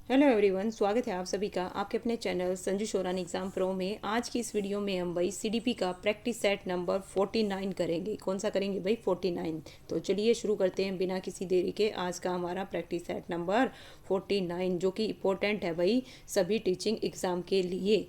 Hello everyone, स्वागत है आप सभी का आपके अपने चैनल संजू शोरानी एग्जाम प्रो में। आज की इस वीडियो में हम भाई सीडीपी का प्रैक्टिस सेट नंबर 49 करेंगे। कौन सा करेंगे भाई? 49। तो चलिए शुरू करते हैं बिना किसी देरी के। आज का हमारा प्रैक्टिस सेट नंबर 49 जो कि इम्पोर्टेंट है भाई सभी टीचिंग एग्जाम के लिए।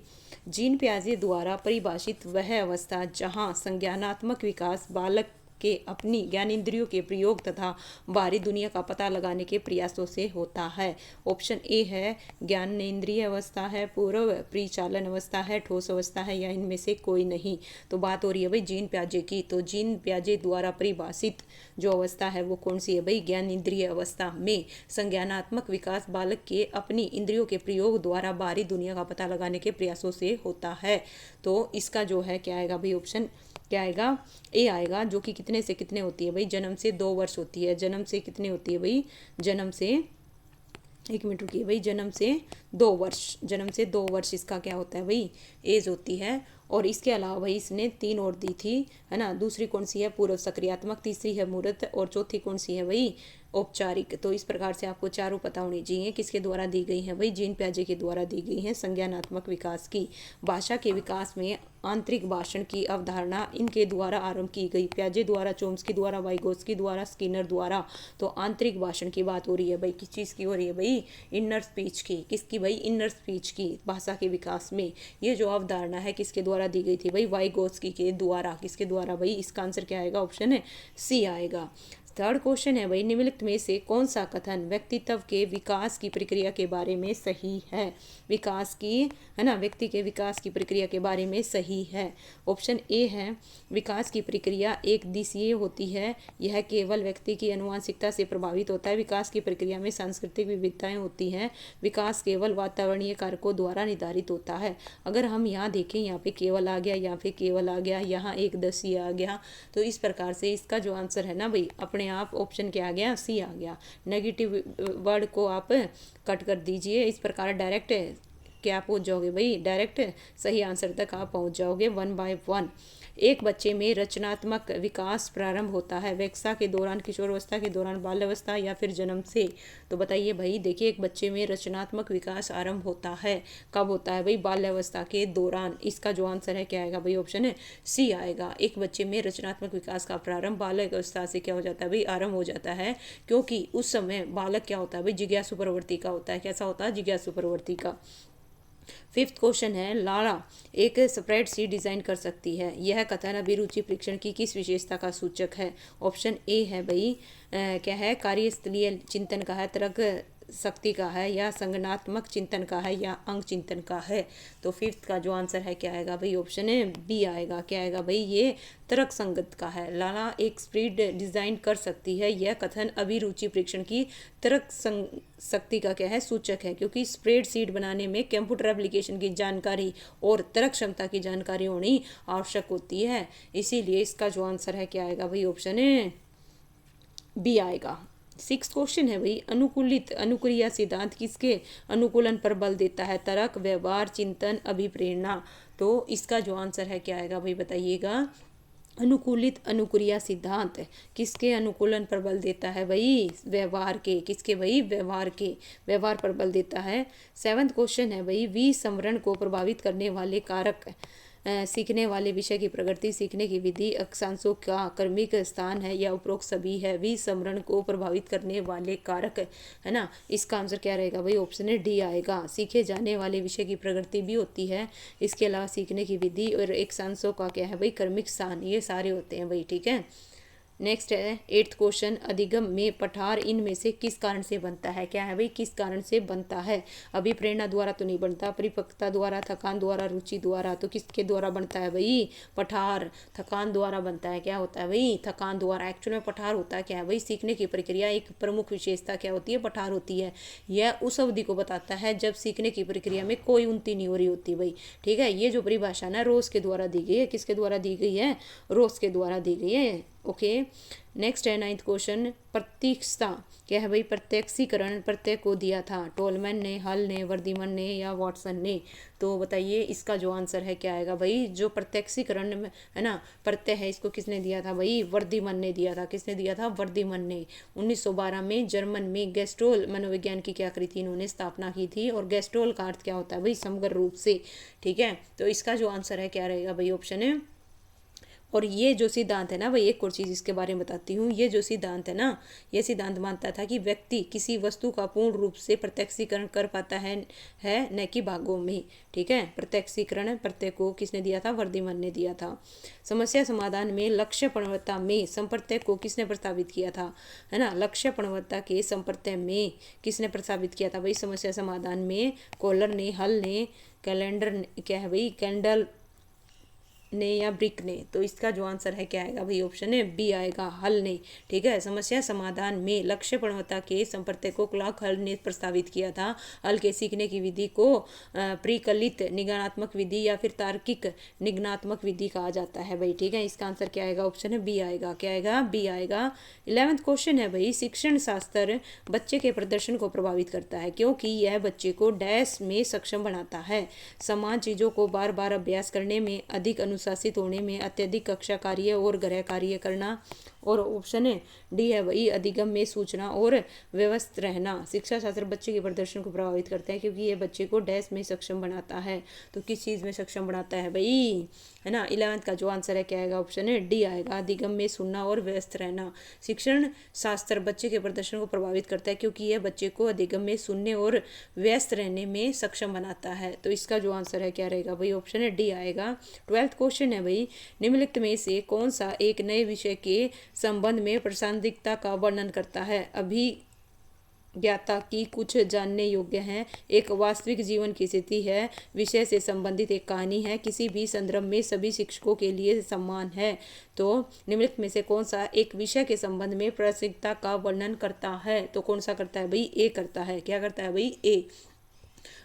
जीन पियाजे द्वारा परिभाषित वह अवस्था जहाँ संज्ञानात्मक विकास बालक के अपनी ज्ञानेंद्रियों के प्रयोग तथा बाहरी दुनिया का पता लगाने के प्रयासों से होता है। ऑप्शन ए है ज्ञानेंद्रिय अवस्था है, पूर्व परिचालन अवस्था है, ठोस अवस्था है, या इनमें से कोई नहीं। तो बात हो रही है भाई जीन पियाजे की। तो जीन पियाजे द्वारा परिभाषित जो अवस्था है वो कौन सी है भाई? ज्ञानेंद्रिय अवस्था में संज्ञानात्मक विकास बालक के अपनी इंद्रियों के प्रयोग द्वारा बाहरी दुनिया का पता लगाने के प्रयासों से होता है। तो इसका जो है क्या आएगा भाई? ऑप्शन क्या आएगा? ए आएगा, जो कि कितने से कितने होती है भाई? जन्म से 2 वर्ष होती है। जन्म से कितने होती है भाई? जन्म से, एक मिनट रुकिए भाई, जन्म से 2 वर्ष, जन्म से 2 वर्ष इसका क्या होता है भाई? एज होती है। और इसके अलावा भाई इसने 3 और दी थी, है ना। दूसरी कौन सी है? पूर्व सक्रियात्मक, तीसरी है मूर्त, और चौथी कौन सी है भाई? औपचारिक। तो इस प्रकार से आपको चारों पता होनी चाहिए किसके द्वारा दी गई है भाई? जीन पियाजे के द्वारा दी गई है संज्ञानात्मक विकास की। भाषा के विकास में आंतरिक भाषण की अवधारणा इनके द्वारा आरंभ की गई। पियाजे द्वारा, चोम्स्की द्वारा, वाइगोत्स्की द्वारा, स्किनर द्वारा। तो आंतरिक भाषण की बात हो रही है भाई। किस चीज़ की हो रही है भाई? इनर स्पीच की। किसकी भाई? इनर स्पीच की। भाषा के विकास में ये जो अवधारणा है किसके द्वारा दी गई थी भाई? वाइगोत्स्की के द्वारा। किसके द्वारा भाई? इसका आंसर क्या आएगा? ऑप्शन है सी आएगा। थर्ड क्वेश्चन है भाई, निम्नलिखित में से कौन सा कथन व्यक्तित्व के विकास की प्रक्रिया के बारे में सही है? विकास की, है ना, व्यक्ति के विकास की प्रक्रिया के बारे में सही है। ऑप्शन ए है विकास की प्रक्रिया एक दिशीय होती है, यह केवल व्यक्ति की आनुवंशिकता से प्रभावित होता है। विकास की प्रक्रिया में सांस्कृतिक विविधताएं होती हैं। विकास केवल वातावरणीय कारकों द्वारा निर्धारित होता है। अगर हम यहाँ देखें, यहाँ पे केवल आ गया, यहाँ पे केवल आ गया, यहाँ एक दशीय आ गया। तो इस प्रकार से इसका जो आंसर है ना भाई, अपने आप ऑप्शन क्या आ गया? सी आ गया। नेगेटिव वर्ड को आप कट कर दीजिए। इस प्रकार डायरेक्ट क्या पहुंच जाओगे भाई? डायरेक्ट सही आंसर तक आप पहुंच जाओगे 1 बाय 1। एक बच्चे में रचनात्मक विकास प्रारंभ होता है वैक्सा के दौरान, किशोरावस्था के दौरान, बाल्यावस्था, या फिर जन्म से? तो बताइए भाई। देखिए, एक बच्चे में रचनात्मक विकास आरंभ होता है कब होता है भाई? बाल्यावस्था के दौरान। इसका जो आंसर है क्या आएगा भाई? ऑप्शन है सी आएगा। एक बच्चे में रचनात्मक विकास का प्रारंभ बाल्यावस्था से क्या हो जाता है भाई? आरंभ हो जाता है, क्योंकि उस समय बालक क्या होता है भाई? जिज्ञासु प्रवृत्ति का होता है। कैसा होता है? जिज्ञासु प्रवृत्ति का। फिफ्थ क्वेश्चन है, लारा एक स्प्रेडशीट डिजाइन कर सकती है, यह कथन अभिरुचि परीक्षण की किस विशेषता का सूचक है? ऑप्शन ए है भाई क्या है? कार्यस्थलीय चिंतन का है, तर्क शक्ति का है, या संगठनात्मक चिंतन का है, या अंग चिंतन का है? तो फिफ्थ का जो आंसर है क्या आएगा भाई? ऑप्शन है बी आएगा। क्या आएगा भाई? ये तर्क संगत का है। लाला एक स्प्रेड डिजाइन कर सकती है, यह कथन अभिरुचि परीक्षण की तर्क शक्ति का क्या है? सूचक है, क्योंकि स्प्रेडशीट बनाने में कंप्यूटर एप्लीकेशन की जानकारी और तर्क क्षमता की जानकारी होनी आवश्यक होती है। इसीलिए इसका जो आंसर है क्या आएगा भाई? ऑप्शन है बी आएगा। सिक्स क्वेश्चन है भाई, अनुकूलित अनुक्रिया सिद्धांत किसके अनुकूलन पर बल देता है? तर्क, व्यवहार, चिंतन, अभिप्रेरणा? तो इसका जो आंसर है क्या आएगा भाई? बताइएगा। अनुकूलित अनुक्रिया सिद्धांत किसके अनुकूलन पर बल देता है भाई? व्यवहार के। किसके भाई? व्यवहार के। व्यवहार पर बल देता है। सेवंथ क्वेश्चन है भाई, विसंवरण को प्रभावित करने वाले कारक सीखने वाले विषय की प्रगति, सीखने की विधि, अक्षांशों का क्रमिक स्थान है, या उपरोक्त सभी है? विसंवरण को प्रभावित करने वाले कारक, है ना। इसका आंसर क्या रहेगा भाई? ऑप्शन है डी आएगा। सीखे जाने वाले विषय की प्रगति भी होती है, इसके अलावा सीखने की विधि और अक्षांशों का क्या है भाई? क्रमिक स्थान, ये सारे होते हैं भाई। ठीक है। नेक्स्ट है एट्थ क्वेश्चन, अधिगम में पठार इनमें से किस कारण से बनता है? क्या है भाई? किस कारण से बनता है? अभिप्रेरणा द्वारा तो नहीं बनता, परिपक्वता द्वारा, थकान द्वारा, रुचि द्वारा। तो किसके द्वारा बनता है भाई? पठार थकान द्वारा बनता है। क्या होता है भाई? थकान द्वारा। एक्चुअल में पठार होता है क्या है भाई? सीखने की प्रक्रिया एक प्रमुख विशेषता क्या होती है? पठार होती है। यह उस अवधि को बताता है जब सीखने की प्रक्रिया में कोई उन्नति नहीं हो रही होती भाई। ठीक है। ये जो परिभाषा ना रोज के द्वारा दी गई है, किसके द्वारा दी गई है? रोज के द्वारा दी गई है। ओके। नेक्स्ट है 9th क्वेश्चन, प्रतीक्षता क्या है भाई? प्रत्यक्षीकरण प्रत्यय को दिया था टोलमैन ने, हल ने, वर्धीमन ने या वॉटसन ने। तो बताइए इसका जो आंसर है क्या आएगा भाई? जो प्रत्यक्षीकरण में है ना प्रत्यय है, इसको किसने दिया था भाई? वर्धीमन ने दिया था। किसने दिया था? वर्धीमन ने। 1912 में जर्मन में गेस्टोल मनोविज्ञान की क्या करी थी? इन्होंने स्थापना की थी। और गेस्टोल का अर्थ क्या होता है भाई? समग्र रूप से। ठीक है, तो इसका जो आंसर है क्या रहेगा भाई? ऑप्शन है। और ये जो सिद्धांत है ना भाई, एक और चीज़ इसके बारे में बताती हूँ। ये जो सिद्धांत है ना, ये सिद्धांत मानता था कि व्यक्ति किसी वस्तु का पूर्ण रूप से प्रत्यक्षीकरण कर पाता है न कि भागों में। ठीक है, प्रत्यक्षीकरण प्रत्यय को किसने दिया था? वर्धीमन ने दिया था। समस्या समाधान में लक्ष्य प्रवणता में संप्रत्यय को किसने प्रस्तावित किया था? है ना, लक्ष्य प्रवणता के संप्रत्यय में किसने प्रस्तावित किया था भाई? समस्या समाधान में कॉलर ने, हल ने, कैलेंडर क्या है भाई? कैंडल ने या ब्रिक ने। तो इसका जो आंसर है क्या आएगा भाई? ऑप्शन है बी आएगा, हल ने। ठीक है, समस्या समाधान में लक्ष्य प्रवणता के संप्रत्यय को क्लार्क हल ने प्रस्तावित किया था। हल के सीखने की विधि को परिकलित निगमनात्मक विधि या फिर तार्किक निगमनात्मक विधि कहा जाता है भाई। ठीक है, इसका आंसर क्या आएगा? ऑप्शन है बी आएगा। क्या आएगा? बी आएगा। 11th क्वेश्चन है भाई, शिक्षण शास्त्र बच्चे के प्रदर्शन को प्रभावित करता है क्योंकि यह बच्चे को डैश में सक्षम बनाता है। समान चीजों को बार बार अभ्यास करने में, अधिक अनुशासित होने में, अत्यधिक कक्षा कार्य और गृह कार्य करना। और ऑप्शन है डी है वही, अधिगम में सूचना और व्यवस्थित रहना। शिक्षा शास्त्र बच्चे के प्रदर्शन को प्रभावित करता है क्योंकि ये बच्चे को डैश में सक्षम बनाता है। तो किस चीज़ में सक्षम बनाता है भाई? है ना, 11th का जो आंसर है क्या आएगा? ऑप्शन है डी आएगा, अधिगम में सुनना और व्यस्त रहना। शिक्षण शास्त्र बच्चे के प्रदर्शन को प्रभावित करता है क्योंकि यह बच्चे को अधिगम में सुनने और व्यस्त रहने में सक्षम बनाता है। तो इसका जो आंसर है क्या रहेगा भाई? ऑप्शन है डी आएगा। 12th क्वेश्चन है भाई, निम्नलिखित में से कौन सा एक नए विषय के संबंध में प्रासंगिकता का वर्णन करता है? अभिज्ञता की कुछ जानने योग्य हैं, एक वास्तविक जीवन की स्थिति है, विषय से संबंधित एक कहानी है, किसी भी संदर्भ में सभी शिक्षकों के लिए समान है। तो निम्नलिखित में से कौन सा एक विषय के संबंध में प्रासंगिकता का वर्णन करता है? तो कौन सा करता है भाई? ए करता है। क्या करता है भाई? ए।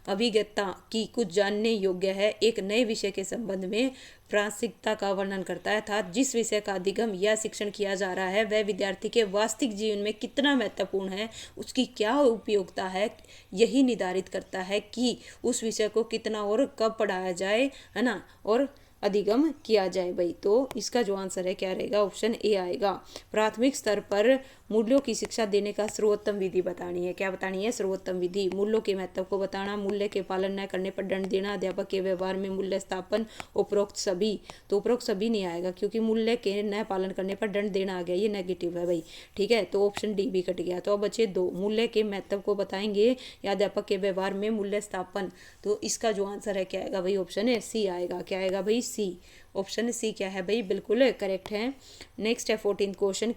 अभिज्ञता की कुछ जानने योग्य है, एक नए विषय के संबंध में प्रासंगिकता का वर्णन करता है, अर्थात जिस विषय का अधिगम या शिक्षण किया जा रहा है वह विद्यार्थी के वास्तविक जीवन में कितना महत्वपूर्ण है, उसकी क्या उपयोगिता है, यही निर्धारित करता है कि उस विषय को कितना और कब पढ़ाया जाए, है ना, और अधिगम किया जाए भाई। तो इसका जो आंसर है क्या रहेगा? ऑप्शन ए आएगा। प्राथमिक स्तर पर मूल्यों की शिक्षा देने का सर्वोत्तम विधि बतानी है। क्या बतानी है? सर्वोत्तम विधि। मूल्यों के महत्व को बताना, मूल्य के पालन न करने पर दंड देना, अध्यापक के व्यवहार में मूल्य स्थापन, उपरोक्त सभी। तो उपरोक्त सभी नहीं आएगा क्योंकि मूल्य के न पालन करने पर दंड देना आ गया, ये नेगेटिव है भाई। ठीक है, तो ऑप्शन डी भी कट गया। तो अब बचे दो, मूल्य के महत्व को बताएंगे या अध्यापक के व्यवहार में मूल्य स्थापन। तो इसका जो आंसर है क्या आएगा भाई? ऑप्शन है सी आएगा। क्या आएगा भाई? सी। ऑप्शन सी क्या है भाई? बिल्कुल करेक्ट है। नेक्स्ट है 14th क्वेश्चन,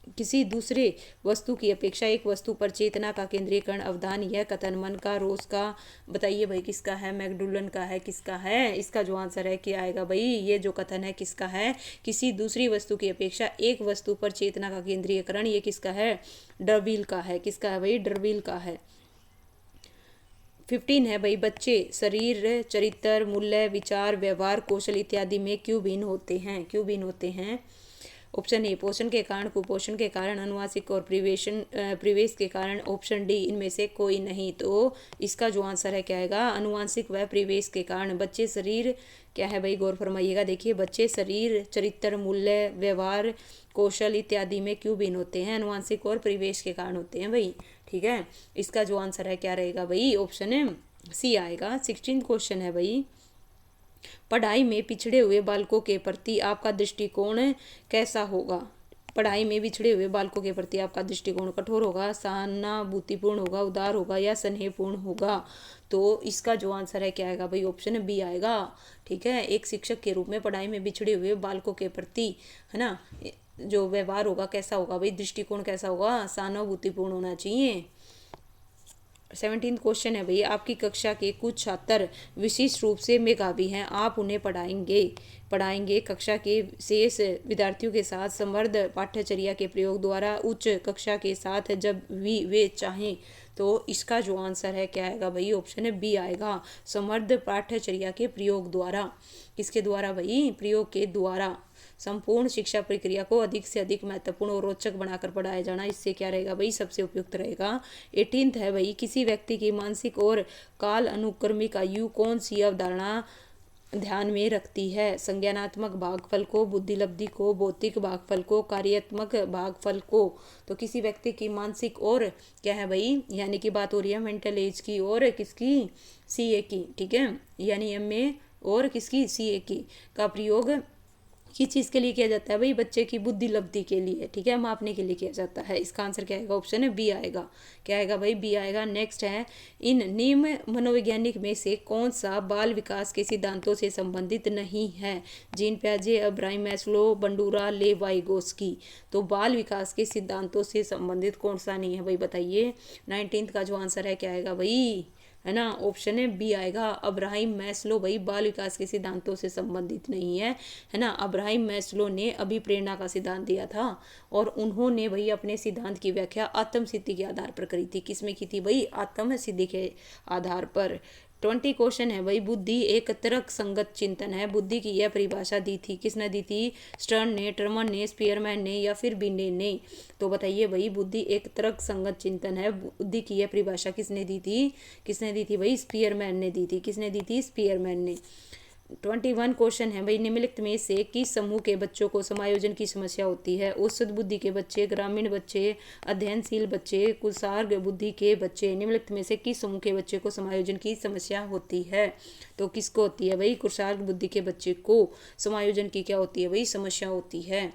किसी दूसरे वस्तु की अपेक्षा एक वस्तु पर चेतना का केंद्रीकरण, अवधान, यह कथन मन का, रोज का। बताइए भाई किसका है? मैकडुलन का है, किसका है? इसका जो आंसर है क्या आएगा भाई? ये जो कथन है किसका है? किसी दूसरी वस्तु की अपेक्षा एक वस्तु पर चेतना का केंद्रीकरण, ये किसका है? डर्विल का है। किसका है भाई? डर्विल का है। 15 है भाई, बच्चे शरीर, चरित्र, मूल्य, विचार, व्यवहार, कौशल इत्यादि में क्यों भिन्न होते हैं? क्यों भिन्न होते हैं? ऑप्शन ए पोषण के कारण, कुपोषण के कारण, अनुवांशिक और परिवेश के कारण। ऑप्शन डी इनमें से कोई नहीं। तो इसका जो आंसर है क्या आएगा? अनुवांशिक व परिवेश के कारण। बच्चे शरीर क्या है भाई? गौर फरमाइएगा। देखिए, बच्चे शरीर, चरित्र, मूल्य, व्यवहार, कौशल इत्यादि में क्यों भिन्न होते हैं? अनुवांशिक और परिवेश के कारण होते हैं भाई। ठीक है, इसका जो आंसर है क्या रहेगा भाई? ऑप्शन है सी आएगा। 16th क्वेश्चन है भाई, पढ़ाई में पिछड़े हुए बालकों के प्रति आपका दृष्टिकोण कैसा होगा? पढ़ाई में पिछड़े हुए बालकों के प्रति आपका दृष्टिकोण कठोर होगा, सहानुभूतिपूर्ण होगा, उदार होगा या स्नेहपूर्ण होगा? तो इसका जो आंसर है क्या आएगा भाई? ऑप्शन बी आएगा। ठीक है, एक शिक्षक के रूप में पढ़ाई में बिछड़े हुए बालकों के प्रति, है ना, जो व्यवहार होगा कैसा होगा भाई? दृष्टिकोण कैसा होगा? सहानुभूतिपूर्ण होना चाहिए। 17th क्वेश्चन है भाई, आपकी कक्षा के कुछ छात्र विशिष्ट रूप से मेधावी हैं, आप उन्हें पढ़ाएंगे कक्षा के शेष विद्यार्थियों के साथ समृद्ध पाठ्यचर्या के प्रयोग द्वारा उच्च कक्षा के साथ जब भी वे चाहें। तो इसका जो आंसर है क्या आएगा भाई? ऑप्शन है बी आएगा, समृद्ध पाठ्यचर्या के प्रयोग द्वारा। किसके द्वारा भाई? प्रयोग के द्वारा। संपूर्ण शिक्षा प्रक्रिया को अधिक से अधिक महत्वपूर्ण और रोचक बनाकर पढ़ाया जाना, इससे क्या रहेगा भाई, सबसे उपयुक्त रहेगा। 18th है भाई, किसी व्यक्ति की मानसिक और काल अनुक्रमिक आयु कौन सी अवधारणा ध्यान में रखती है? संज्ञानात्मक भागफल को, बुद्धिलब्धि को, भौतिक भागफल को, कार्यात्मक भागफल को। तो किसी व्यक्ति की मानसिक और क्या है भाई, यानी कि बात हो रही है मेंटल एज की और किसकी, सीए की, ठीक है, यानी एमए और किसकी, सीए की का प्रयोग किस चीज़ के लिए किया जाता है भाई, बच्चे की बुद्धि लब्धि के लिए, ठीक है, मापने के लिए किया जाता है। इसका आंसर क्या आएगा, ऑप्शन है बी आएगा। क्या आएगा भाई, बी आएगा। नेक्स्ट है, इन निम्न मनोवैज्ञानिक में से कौन सा बाल विकास के सिद्धांतों से संबंधित नहीं है? जीन पियाजे, अब्राहिम मैस्लो, बंडूरा, लेव वाइगोस्की। तो बाल विकास के सिद्धांतों से संबंधित कौन सा नहीं है भाई, बताइए। 19th का जो आंसर है क्या आएगा भाई, है ना, ऑप्शन है बी आएगा। अब्राहिम मैस्लो भाई बाल विकास के सिद्धांतों से संबंधित नहीं है ना। अब्राहिम मैस्लो ने अभिप्रेरणा का सिद्धांत दिया था और उन्होंने भाई अपने सिद्धांत की व्याख्या आत्म सिद्धि के आधार पर करी थी। किसमें की थी भाई, आत्म सिद्धि के आधार पर। 20 क्वेश्चन है भाई, बुद्धि एक तर्क संगत चिंतन है। बुद्धि की यह परिभाषा दी थी, किसने दी थी? स्टर्न ने, टर्मन ने, स्पीयरमैन ने या फिर बिने ने? तो बताइए भाई, बुद्धि एक तर्क संगत चिंतन है, बुद्धि की यह परिभाषा किसने दी थी? किसने दी थी भाई, स्पीयरमैन ने दी थी। किसने दी थी? स्पीयरमैन ने। 21 क्वेश्चन है भाई, निम्नलिखित में से किस समूह के बच्चों को समायोजन की समस्या होती है? औसत बुद्धि के बच्चे, ग्रामीण बच्चे, अध्ययनशील बच्चे, कुसार्ग बुद्धि के बच्चे। निम्नलिखित में से किस समूह के बच्चे को समायोजन की समस्या होती है? तो किसको होती है भाई, कुसार्ग बुद्धि के बच्चे को समायोजन की क्या होती है भाई, समस्या होती है।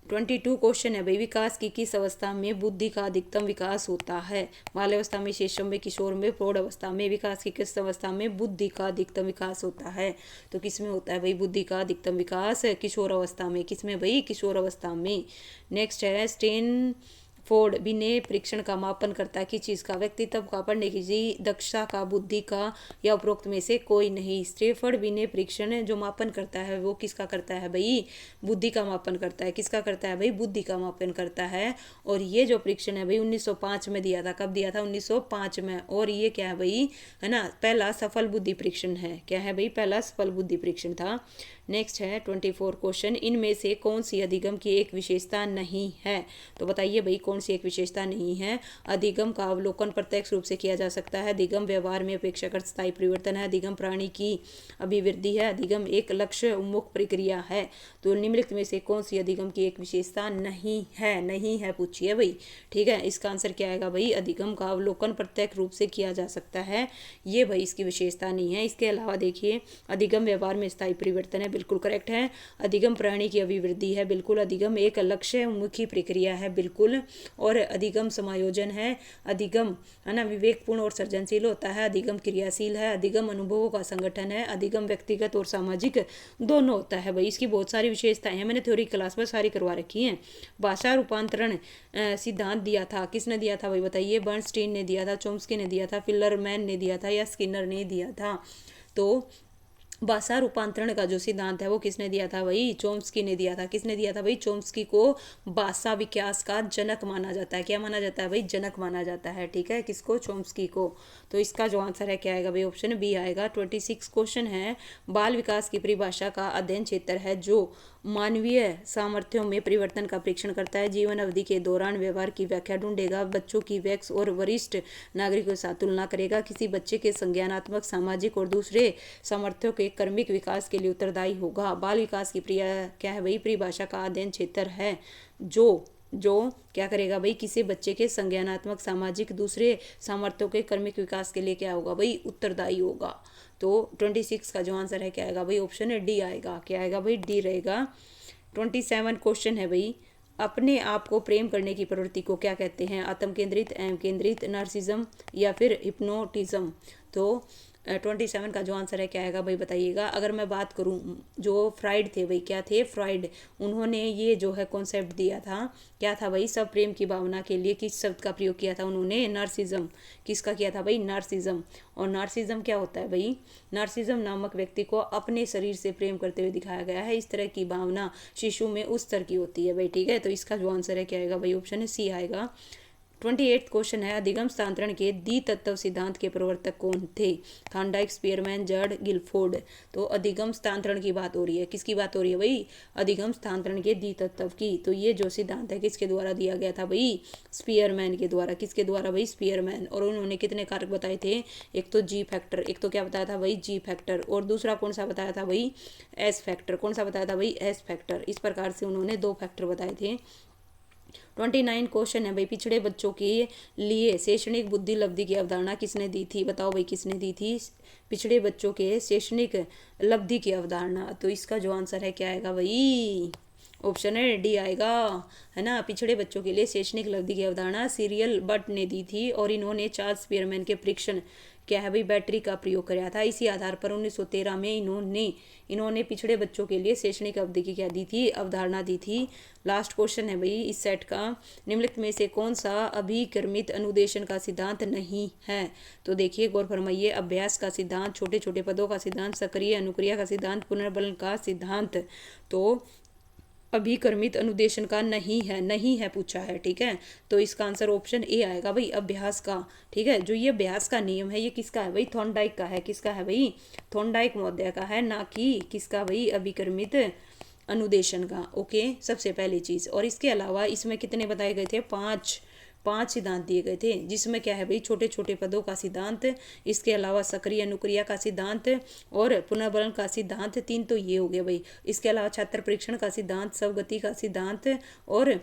22 क्वेश्चन है भाई, विकास की किस अवस्था में बुद्धि का अधिकतम विकास होता है? बाल्यावस्था में, शिशु में, किशोर में, प्रौढ़ अवस्था में। विकास की किस अवस्था में बुद्धि का अधिकतम विकास होता है? तो किस में होता है भाई बुद्धि का अधिकतम विकास? किशोर अवस्था में। किस में भाई, किशोर अवस्था में। नेक्स्ट है, स्टेनफोर्ड विनय परीक्षण का मापन करता है किस चीज़ का? व्यक्तित्व का, पढ़ने की दक्षता का, बुद्धि का, या उपरोक्त में से कोई नहीं। स्टेनफोर्ड विनय परीक्षण जो मापन करता है वो किसका करता है भाई, बुद्धि का मापन करता है। किसका करता है भाई, बुद्धि का मापन करता है। और ये जो परीक्षण है भाई 1905 में दिया था। कब दिया था? 1905 में। और ये क्या है भाई, है ना, पहला सफल बुद्धि परीक्षण है। क्या है भाई, पहला सफल बुद्धि परीक्षण था। नेक्स्ट है 24 क्वेश्चन, इनमें से कौन सी अधिगम की एक विशेषता नहीं है? तो बताइए भाई कौन सी एक विशेषता नहीं है? अधिगम का अवलोकन प्रत्यक्ष रूप से किया जा सकता है। अधिगम व्यवहार में अपेक्षाकृत स्थायी परिवर्तन है। अधिगम प्राणी की अभिवृद्धि है। अधिगम एक लक्ष्य उन्मुख प्रक्रिया है। तो निम्नलिखित में से कौन सी अधिगम की एक विशेषता नहीं है? नहीं है पूछिए भाई, ठीक है। इसका आंसर क्या आएगा भाई, अधिगम का अवलोकन प्रत्यक्ष रूप से किया जा सकता है, ये भाई इसकी विशेषता नहीं है। इसके अलावा देखिए, अधिगम व्यवहार में स्थायी परिवर्तन है, बिल्कुल करेक्ट है। अधिगम प्राणी की अभिवृद्धि है, बिल्कुल। अधिगम एक लक्ष्य उन्मुखी प्रक्रिया है, बिल्कुल। और अधिगम समायोजन है। अधिगम, है ना, विवेकपूर्ण और सृजनशील होता है। अधिगम क्रियाशील है। अधिगम अनुभवों का संगठन है। अधिगम व्यक्तिगत और सामाजिक दोनों होता है भाई। इसकी बहुत सारी विशेषताएं हैं, मैंने थ्योरी क्लास में सारी करवा रखी हैं। भाषा रूपांतरण सिद्धांत दिया था, किसने दिया था भाई बताइए? बर्नस्टीन ने दिया था, चॉम्स्की ने दिया था, फिलरमैन ने दिया था, या स्किनर ने दिया था? तो भाषा रूपांतरण का जो सिद्धांत है वो किसने दिया था भाई? चॉम्स्की ने दिया था। किसने दिया था भाई? चॉम्स्की को भाषा विकास का जनक माना जाता है। क्या माना जाता है भाई? जनक माना जाता है, ठीक है। किसको? चॉम्स्की को। तो इसका जो आंसर है क्या आएगा भाई? ऑप्शन बी आएगा। 26 क्वेश्चन है, बाल विकास की परिभाषा का अध्ययन क्षेत्र है जो मानवीय सामर्थ्यों में परिवर्तन का परीक्षण करता है। जीवन अवधि के दौरान व्यवहार की व्याख्या ढूंढेगा। बच्चों की वयस्क और वरिष्ठ नागरिकों के साथ तुलना करेगा। किसी बच्चे के संज्ञानात्मक, सामाजिक और दूसरे सामर्थ्यों के कर्मिक विकास के लिए उत्तरदायी होगा। बाल विकास की क्या है भाई? परिभाषा का अध्ययन क्षेत्र है जो क्या करेगा भाई? किसी बच्चे के संज्ञानात्मक, सामाजिक, दूसरे सामर्थ्यों के कर्मिक विकास के लिए क्या होगा भाई? उत्तरदायी होगा। तो 26 का जो आंसर है क्या आएगा भाई? ऑप्शन है डी आएगा। क्या आएगा भाई? डी रहेगा। 27 क्वेश्चन है भाई, अपने आप को प्रेम करने की प्रवृत्ति को क्या कहते हैं? आत्म केंद्रित, अहम केंद्रित, नार्सिज्म या फिर हिप्नोटिज्म? तो 27 का जो आंसर है क्या आएगा भाई बताइएगा। अगर मैं बात करूं, जो फ्राइड थे भाई, क्या थे? फ्राइड, उन्होंने ये जो है कॉन्सेप्ट दिया था, क्या था भाई? सब प्रेम की भावना के लिए किस शब्द का प्रयोग किया था उन्होंने? नार्सिज्म। किसका किया था भाई? नार्सिज्म। और नार्सिज्म क्या होता है भाई? नार्सिज्म नामक व्यक्ति को अपने शरीर से प्रेम करते हुए दिखाया गया है। इस तरह की भावना शिशु में उस तरह की होती है भाई, ठीक है। तो इसका जो आंसर है क्या आएगा भाई? ऑप्शन है सी आएगा। 28 क्वेश्चन है, अधिगम स्थानांतरण के द्वितत्व सिद्धांत के प्रवर्तक कौन थे? Thorndike, Spearman, Judd, Guilford. तो अधिगम स्थानांतरण की बात हो रही है, किसकी बात हो रही है भाई? अधिगम स्थानांतरण के द्वितत्व की। तो ये जो सिद्धांत है किसके द्वारा दिया गया था भाई? स्पीयरमैन के द्वारा। किसके द्वारा भाई? स्पीयरमैन। और उन्होंने कितने कारक बताए थे? एक तो जी फैक्टर, एक तो क्या बताया था भाई? जी फैक्टर, और दूसरा कौन सा बताया था भाई? S factor. कौन सा बताया था भाई? S factor. इस प्रकार से उन्होंने 2 फैक्टर बताए थे। 29 क्वेश्चन है भाई, पिछड़े बच्चों के लिए शैक्षणिक बुद्धि लब्धि की अवधारणा किसने दी थी? बताओ भाई किसने दी थी पिछड़े बच्चों के शैक्षणिक लब्धि की अवधारणा? तो इसका जो आंसर है क्या आएगा भाई? ऑप्शन है डी आएगा, है ना। पिछड़े बच्चों के लिए शैक्षणिक लब्धि की अवधारणा सीरियल बट ने दी थी, और इन्होंने चार्ल्स स्पीयरमैन के परीक्षण क्या है भाई? बैटरी का प्रयोग कराया था। इसी आधार पर 1913 में इन्होंने पिछड़े बच्चों के लिए शैक्षणिक अवधि की क्या दी थी? अवधारणा दी थी। लास्ट क्वेश्चन है भाई इस सेट का, निम्नलिखित में से कौन सा अभिक्रमित अनुदेशन का सिद्धांत नहीं है? तो देखिए गौर फरमाइए, अभ्यास का सिद्धांत, छोटे छोटे पदों का सिद्धांत, सक्रिय अनुक्रिया का सिद्धांत, पुनर्बलन का सिद्धांत। तो अभिक्रमित अनुदेशन का नहीं है पूछा है, ठीक है। तो इसका आंसर ऑप्शन ए आएगा भाई, अभ्यास का। ठीक है, जो ये अभ्यास का नियम है ये किसका है भाई? थॉर्नडाइक का है। किसका है भाई? थॉर्नडाइक महोदय का है, ना कि किसका भाई? अभिक्रमित अनुदेशन का। ओके, सबसे पहली चीज। और इसके अलावा इसमें कितने बताए गए थे? पांच सिद्धांत दिए गए थे, जिसमें क्या है भाई? छोटे छोटे पदों का सिद्धांत, इसके अलावा सक्रिय अनुक्रिया का सिद्धांत और पुनर्बलन का सिद्धांत। 3 तो ये हो गए भाई। इसके अलावा छात्र परीक्षण का सिद्धांत, स्वगति का सिद्धांत, और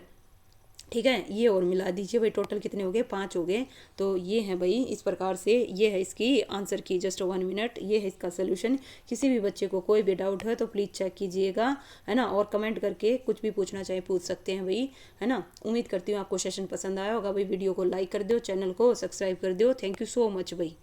ठीक है ये और मिला दीजिए भाई, टोटल कितने हो गए? 5 हो गए। तो ये है भाई, इस प्रकार से ये है इसकी आंसर की। जस्ट 1 मिनट, ये है इसका सोल्यूशन। किसी भी बच्चे को कोई भी डाउट है तो प्लीज़ चेक कीजिएगा, है ना। और कमेंट करके कुछ भी पूछना चाहे पूछ सकते हैं भाई, है ना। उम्मीद करती हूँ आपको सेशन पसंद आया होगा भाई। वीडियो को लाइक कर दो, चैनल को सब्सक्राइब कर दो। थैंक यू सो मच भाई।